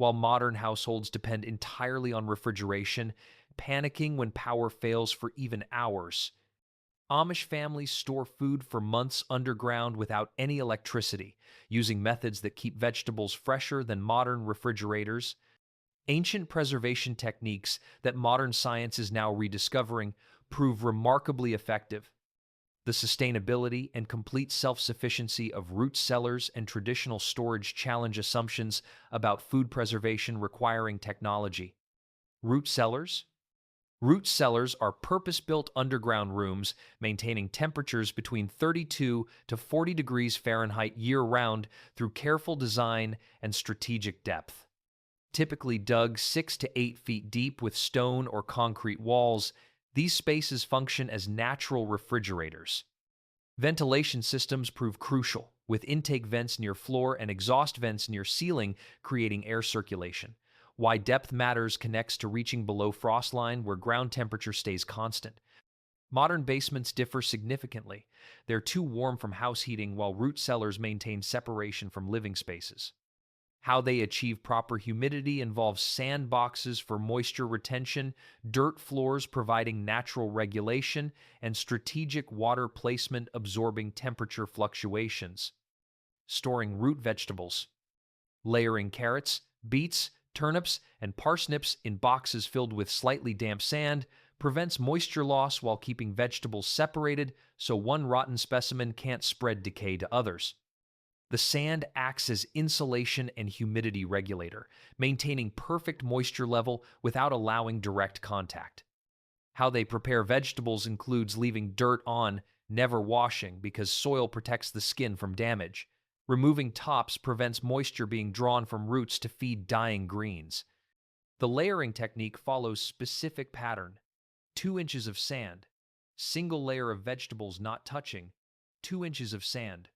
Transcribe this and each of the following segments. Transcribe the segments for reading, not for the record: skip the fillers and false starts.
While modern households depend entirely on refrigeration, panicking when power fails for even hours. Amish families store food for months underground without any electricity, using methods that keep vegetables fresher than modern refrigerators. Ancient preservation techniques that modern science is now rediscovering prove remarkably effective. The sustainability and complete self-sufficiency of root cellars and traditional storage challenge assumptions about food preservation requiring technology. Root cellars? Root cellars are purpose-built underground rooms maintaining temperatures between 32 to 40 degrees Fahrenheit year-round through careful design and strategic depth. Typically dug 6 to 8 feet deep with stone or concrete walls, these spaces function as natural refrigerators. Ventilation systems prove crucial, with intake vents near floor and exhaust vents near ceiling creating air circulation. Why depth matters connects to reaching below frost line where ground temperature stays constant. Modern basements differ significantly. They're too warm from house heating while root cellars maintain separation from living spaces. How they achieve proper humidity involves sandboxes for moisture retention, dirt floors providing natural regulation, and strategic water placement absorbing temperature fluctuations. Storing root vegetables. Layering carrots, beets, turnips, and parsnips in boxes filled with slightly damp sand prevents moisture loss while keeping vegetables separated so one rotten specimen can't spread decay to others. The sand acts as insulation and humidity regulator, maintaining perfect moisture level without allowing direct contact. How they prepare vegetables includes leaving dirt on, never washing because soil protects the skin from damage. Removing tops prevents moisture being drawn from roots to feed dying greens. The layering technique follows specific pattern. 2 inches of sand, single layer of vegetables not touching, 2 inches of sand,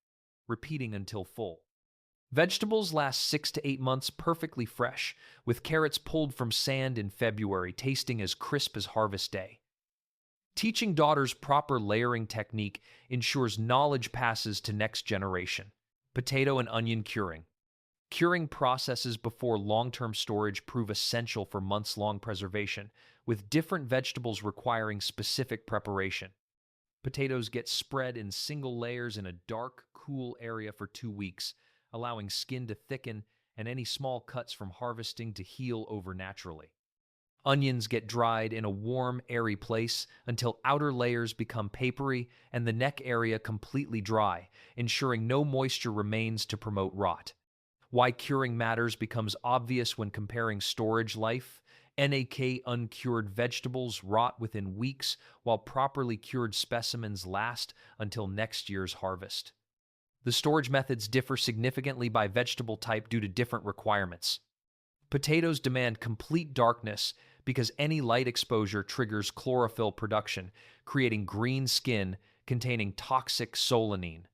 repeating until full. Vegetables last 6 to 8 months perfectly fresh, with carrots pulled from sand in February tasting as crisp as harvest day. Teaching daughters proper layering technique ensures knowledge passes to next generation. Potato and onion curing. Curing processes before long-term storage prove essential for months-long preservation, with different vegetables requiring specific preparation. Potatoes get spread in single layers in a dark, cool area for 2 weeks, allowing skin to thicken and any small cuts from harvesting to heal over naturally. Onions get dried in a warm, airy place until outer layers become papery and the neck area completely dry, ensuring no moisture remains to promote rot. Why curing matters becomes obvious when comparing storage life. NAK uncured vegetables rot within weeks, while properly cured specimens last until next year's harvest. The storage methods differ significantly by vegetable type due to different requirements. Potatoes demand complete darkness because any light exposure triggers chlorophyll production, creating green skin containing toxic solanine.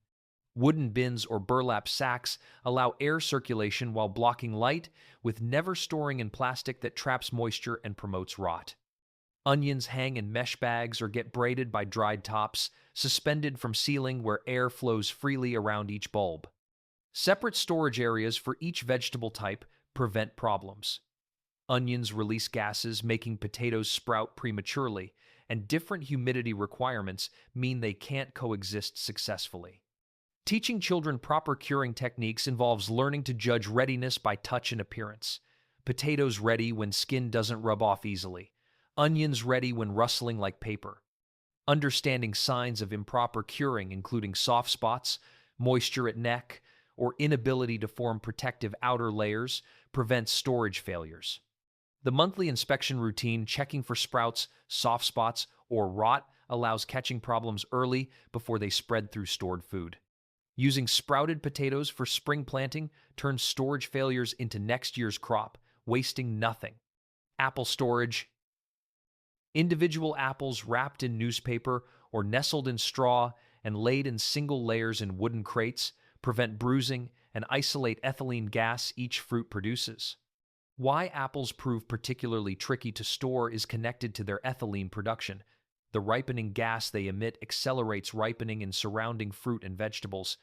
Wooden bins or burlap sacks allow air circulation while blocking light, with never storing in plastic that traps moisture and promotes rot. Onions hang in mesh bags or get braided by dried tops, suspended from ceiling where air flows freely around each bulb. Separate storage areas for each vegetable type prevent problems. Onions release gases, making potatoes sprout prematurely, and different humidity requirements mean they can't coexist successfully. Teaching children proper curing techniques involves learning to judge readiness by touch and appearance. Potatoes ready when skin doesn't rub off easily. Onions ready when rustling like paper. Understanding signs of improper curing, including soft spots, moisture at neck, or inability to form protective outer layers, prevents storage failures. The monthly inspection routine, checking for sprouts, soft spots, or rot, allows catching problems early before they spread through stored food. Using sprouted potatoes for spring planting turns storage failures into next year's crop, wasting nothing. Apple storage. Individual apples wrapped in newspaper or nestled in straw and laid in single layers in wooden crates prevent bruising and isolate ethylene gas each fruit produces. Why apples prove particularly tricky to store is connected to their ethylene production. The ripening gas they emit accelerates ripening in surrounding fruit and vegetables,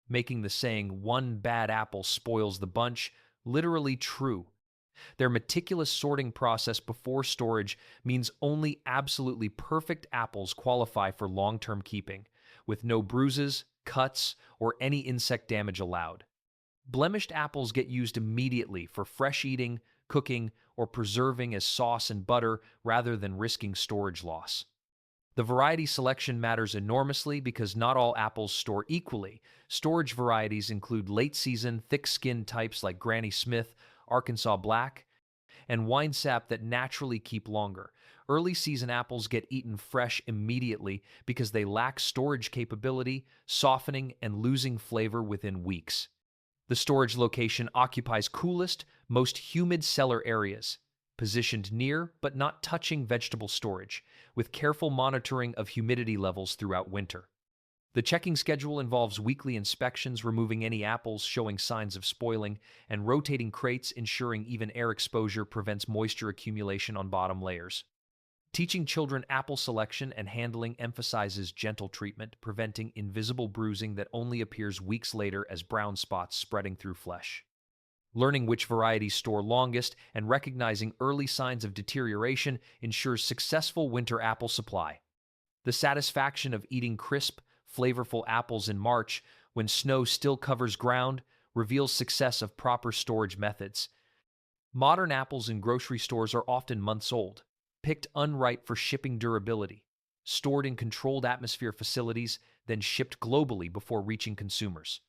making the saying, "one bad apple spoils the bunch," literally true. Their meticulous sorting process before storage means only absolutely perfect apples qualify for long-term keeping, with no bruises, cuts, or any insect damage allowed. Blemished apples get used immediately for fresh eating, cooking, or preserving as sauce and butter rather than risking storage loss. The variety selection matters enormously because not all apples store equally. Storage varieties include late-season, thick-skinned types like Granny Smith, Arkansas Black, and wine sap that naturally keep longer. Early season apples get eaten fresh immediately because they lack storage capability, softening and losing flavor within weeks. The storage location occupies coolest, most humid cellar areas, positioned near but not touching vegetable storage, with careful monitoring of humidity levels throughout winter. The checking schedule involves weekly inspections, removing any apples showing signs of spoiling, and rotating crates ensuring even air exposure prevents moisture accumulation on bottom layers. Teaching children apple selection and handling emphasizes gentle treatment, preventing invisible bruising that only appears weeks later as brown spots spreading through flesh. Learning which varieties store longest and recognizing early signs of deterioration ensures successful winter apple supply. The satisfaction of eating crisp, flavorful apples in March, when snow still covers ground, reveals success of proper storage methods. Modern apples in grocery stores are often months old, picked unripe for shipping durability, stored in controlled atmosphere facilities, then shipped globally before reaching consumers.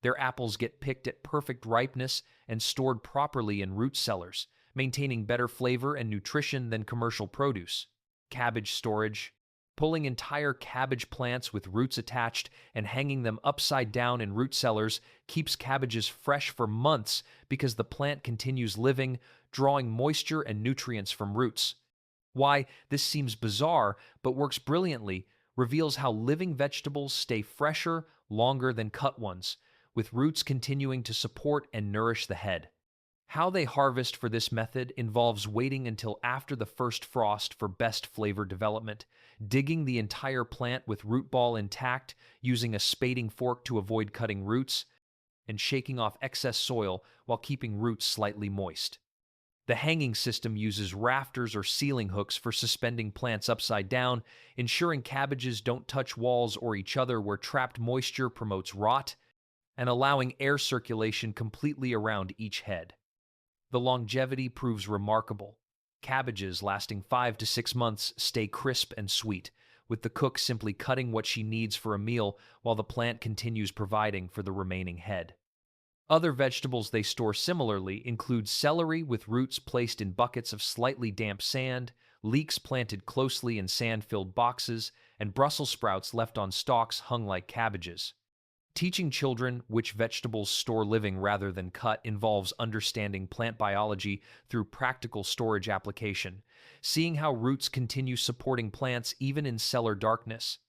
Their apples get picked at perfect ripeness and stored properly in root cellars, maintaining better flavor and nutrition than commercial produce. Cabbage storage. Pulling entire cabbage plants with roots attached and hanging them upside down in root cellars keeps cabbages fresh for months because the plant continues living, drawing moisture and nutrients from roots. Why this seems bizarre but works brilliantly reveals how living vegetables stay fresher longer than cut ones, with roots continuing to support and nourish the head. How they harvest for this method involves waiting until after the first frost for best flavor development, digging the entire plant with root ball intact, using a spading fork to avoid cutting roots, and shaking off excess soil while keeping roots slightly moist. The hanging system uses rafters or ceiling hooks for suspending plants upside down, ensuring cabbages don't touch walls or each other where trapped moisture promotes rot, and allowing air circulation completely around each head. The longevity proves remarkable. Cabbages lasting 5 to 6 months stay crisp and sweet, with the cook simply cutting what she needs for a meal while the plant continues providing for the remaining head. Other vegetables they store similarly include celery with roots placed in buckets of slightly damp sand, leeks planted closely in sand-filled boxes, and Brussels sprouts left on stalks hung like cabbages. Teaching children which vegetables store living rather than cut involves understanding plant biology through practical storage application, seeing how roots continue supporting plants even in cellar darkness.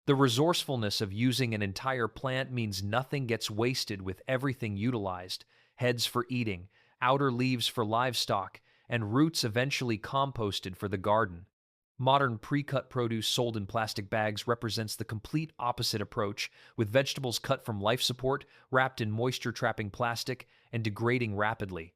The resourcefulness of using an entire plant means nothing gets wasted with everything utilized: heads for eating, outer leaves for livestock, and roots eventually composted for the garden. Modern pre-cut produce sold in plastic bags represents the complete opposite approach, with vegetables cut from life support, wrapped in moisture-trapping plastic, and degrading rapidly.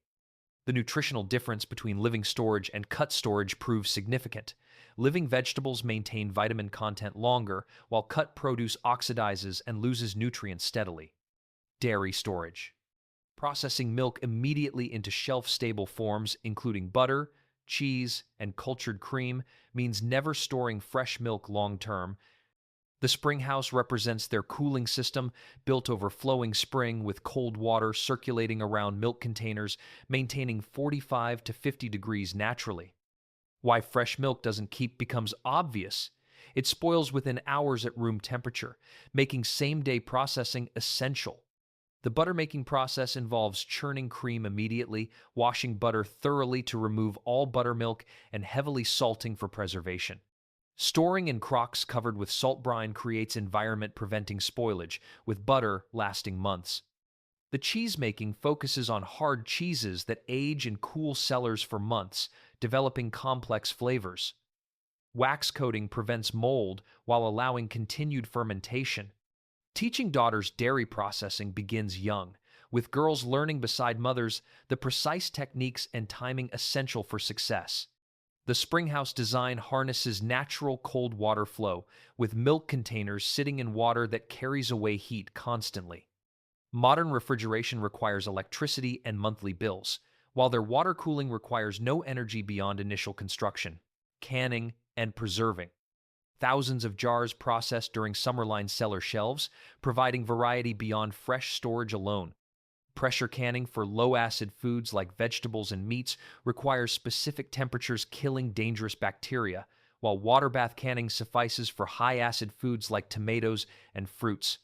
The nutritional difference between living storage and cut storage proves significant. Living vegetables maintain vitamin content longer, while cut produce oxidizes and loses nutrients steadily. Dairy storage. Processing milk immediately into shelf-stable forms, including butter, cheese, and cultured cream, means never storing fresh milk long-term. The spring house represents their cooling system, built over flowing spring with cold water circulating around milk containers, maintaining 45 to 50 degrees naturally. Why fresh milk doesn't keep becomes obvious. It spoils within hours at room temperature, making same-day processing essential. The butter-making process involves churning cream immediately, washing butter thoroughly to remove all buttermilk, and heavily salting for preservation. Storing in crocks covered with salt brine creates environment preventing spoilage, with butter lasting months. The cheese-making focuses on hard cheeses that age in cool cellars for months, developing complex flavors. Wax coating prevents mold while allowing continued fermentation. Teaching daughters dairy processing begins young, with girls learning beside mothers the precise techniques and timing essential for success. The springhouse design harnesses natural cold water flow, with milk containers sitting in water that carries away heat constantly. Modern refrigeration requires electricity and monthly bills, while their water cooling requires no energy beyond initial construction, canning, and preserving. Thousands of jars processed during summerline cellar shelves, providing variety beyond fresh storage alone. Pressure canning for low-acid foods like vegetables and meats requires specific temperatures killing dangerous bacteria, while water bath canning suffices for high-acid foods like tomatoes and fruits.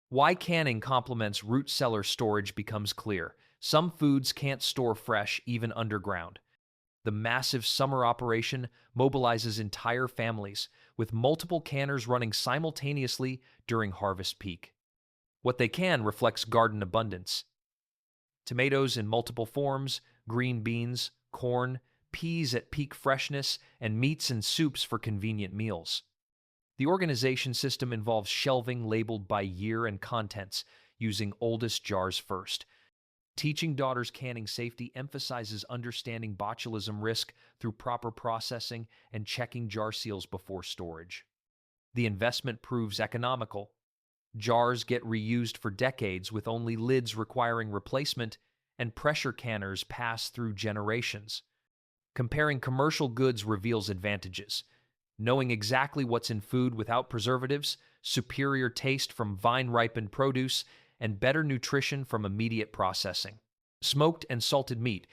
Why canning complements root cellar storage becomes clear. Some foods can't store fresh even underground. The massive summer operation mobilizes entire families, with multiple canners running simultaneously during harvest peak. What they can reflects garden abundance. Tomatoes in multiple forms, green beans, corn, peas at peak freshness, and meats and soups for convenient meals. The organization system involves shelving labeled by year and contents, using oldest jars first. Teaching daughters canning safety emphasizes understanding botulism risk through proper processing and checking jar seals before storage. The investment proves economical. Jars get reused for decades with only lids requiring replacement, and pressure canners pass through generations. Comparing commercial goods reveals advantages. Knowing exactly what's in food without preservatives, superior taste from vine-ripened produce, and better nutrition from immediate processing. Smoked and salted meat.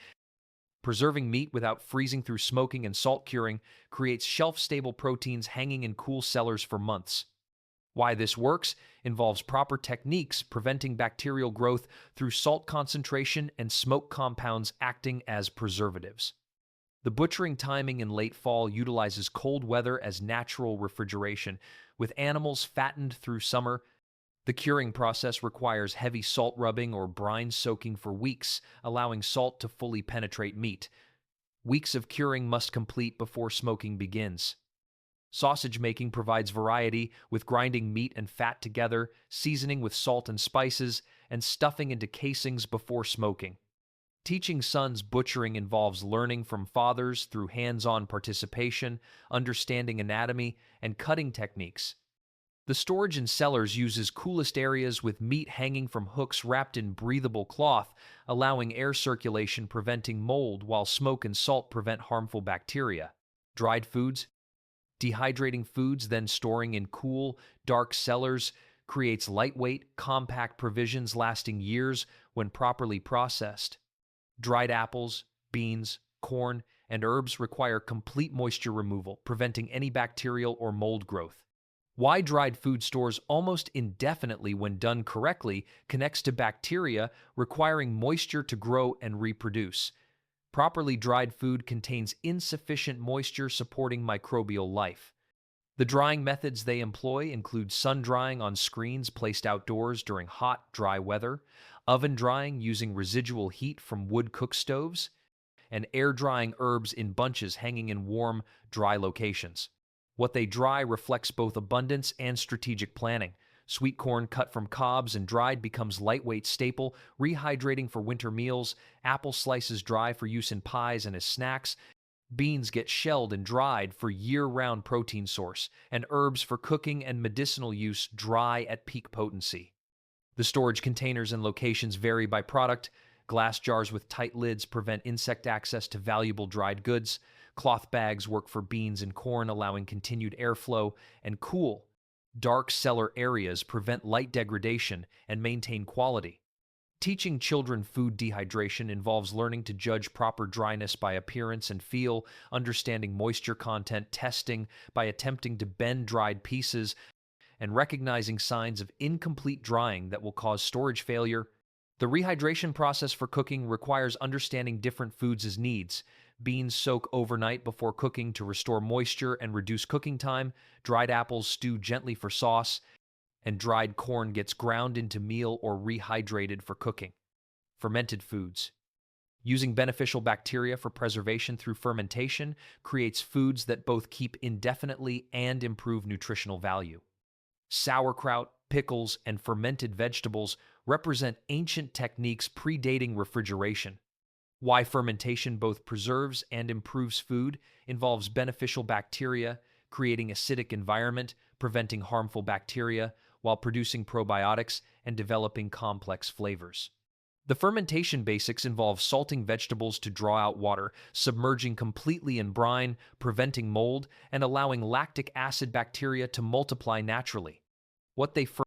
Preserving meat without freezing through smoking and salt curing creates shelf-stable proteins hanging in cool cellars for months. Why this works involves proper techniques preventing bacterial growth through salt concentration and smoke compounds acting as preservatives. The butchering timing in late fall utilizes cold weather as natural refrigeration, with animals fattened through summer. The curing process requires heavy salt rubbing or brine soaking for weeks, allowing salt to fully penetrate meat. Weeks of curing must complete before smoking begins. Sausage making provides variety with grinding meat and fat together, seasoning with salt and spices, and stuffing into casings before smoking. Teaching sons butchering involves learning from fathers through hands-on participation, understanding anatomy, and cutting techniques. The storage in cellars uses coolest areas with meat hanging from hooks wrapped in breathable cloth, allowing air circulation preventing mold while smoke and salt prevent harmful bacteria. Dried foods. Dehydrating foods, then storing in cool, dark cellars, creates lightweight, compact provisions lasting years when properly processed. Dried apples, beans, corn, and herbs require complete moisture removal, preventing any bacterial or mold growth. Why dried food stores almost indefinitely when done correctly connects to bacteria requiring moisture to grow and reproduce. Properly dried food contains insufficient moisture supporting microbial life. The drying methods they employ include sun drying on screens placed outdoors during hot, dry weather, oven drying using residual heat from wood cook stoves, and air drying herbs in bunches hanging in warm, dry locations. What they dry reflects both abundance and strategic planning. Sweet corn cut from cobs and dried becomes lightweight staple, rehydrating for winter meals. Apple slices dry for use in pies and as snacks. Beans get shelled and dried for year-round protein source, and herbs for cooking and medicinal use dry at peak potency. The storage containers and locations vary by product. Glass jars with tight lids prevent insect access to valuable dried goods. Cloth bags work for beans and corn, allowing continued airflow, and cool, dark cellar areas prevent light degradation and maintain quality. Teaching children food dehydration involves learning to judge proper dryness by appearance and feel, understanding moisture content, testing by attempting to bend dried pieces, and recognizing signs of incomplete drying that will cause storage failure. The rehydration process for cooking requires understanding different foods' needs. Beans soak overnight before cooking to restore moisture and reduce cooking time. Dried apples stew gently for sauce, and dried corn gets ground into meal or rehydrated for cooking. Fermented foods. Using beneficial bacteria for preservation through fermentation creates foods that both keep indefinitely and improve nutritional value. Sauerkraut, pickles, and fermented vegetables represent ancient techniques predating refrigeration. Why fermentation both preserves and improves food involves beneficial bacteria, creating acidic environment, preventing harmful bacteria, while producing probiotics and developing complex flavors. The fermentation basics involve salting vegetables to draw out water, submerging completely in brine, preventing mold, and allowing lactic acid bacteria to multiply naturally. What they